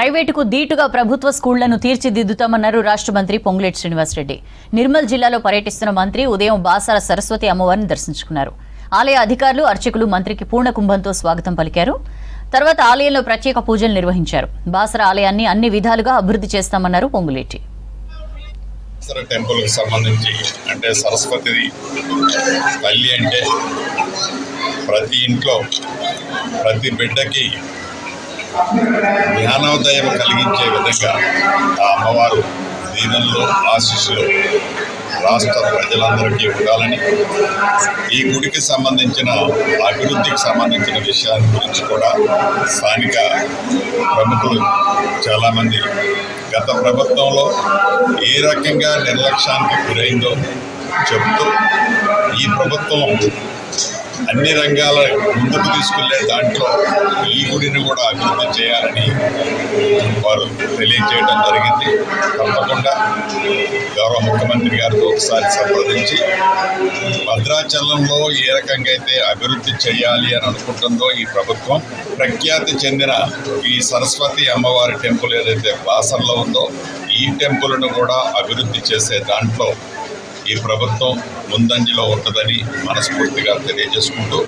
ప్రైవేటుకు దీటుగా ప్రభుత్వ స్కూళ్లను తీర్చిదిద్దుతామన్నారు రాష్ట్ర మంత్రి పొంగులేటి శ్రీనివాసరెడ్డి. నిర్మల్ జిల్లాలో పర్యటిస్తున్న మంత్రి ఉదయం బాసర సరస్వతి అమ్మవారిని దర్శించుకున్నారు. ఆలయ అధికారులు, అర్చకులు మంత్రికి పూర్ణ కుంభంతో స్వాగతం పలికారు. తర్వాత ఆలయంలో ప్రత్యేక పూజలు నిర్వహించారు. బాసర ఆలయాన్ని అన్ని విధాలుగా అభివృద్ధి చేస్తామన్నారు పొంగులేటి. టెంపుల్ కి సంబంధించి అంటే సరస్వతి తల్లి అంటే ప్రతి ఇంట్లో ప్రతి బిడ్డకి జ్ఞానోదయం కలిగించే విధంగా ఆ అమ్మవారు దీవెనలు ఆశీస్సులు రాష్ట్ర ప్రజలందరికీ ఉండాలని, ఈ గుడికి సంబంధించిన అభివృద్ధికి సంబంధించిన విషయాల గురించి కూడా స్థానిక ప్రముఖులు చాలామంది గత ప్రభుత్వంలో ఏ రకంగా నిర్లక్ష్యానికి గురైందో చెప్తూ ఈ ప్రభుత్వం అన్ని రంగాల ముందుకు తీసుకెళ్లే దాంట్లో ఈ గుడిని కూడా అభివృద్ధి చేయాలని వారు తెలియజేయడం జరిగింది. తప్పకుండా గౌరవ ముఖ్యమంత్రి గారితో ఒకసారి సంప్రదించి భద్రాచలంలో ఏ రకంగా అయితే అభివృద్ధి చేయాలి అని అనుకుంటుందో ఈ ప్రభుత్వం, ప్రఖ్యాతి చెందిన ఈ సరస్వతి అమ్మవారి టెంపుల్ ఏదైతే బాసర్లో ఉందో ఈ టెంపుల్ను కూడా అభివృద్ధి చేసే దాంట్లో ఈ ప్రభుత్వం ముందంజలో ఉంటుందని మనస్ఫూర్తిగా తెలియజేసుకుంటూ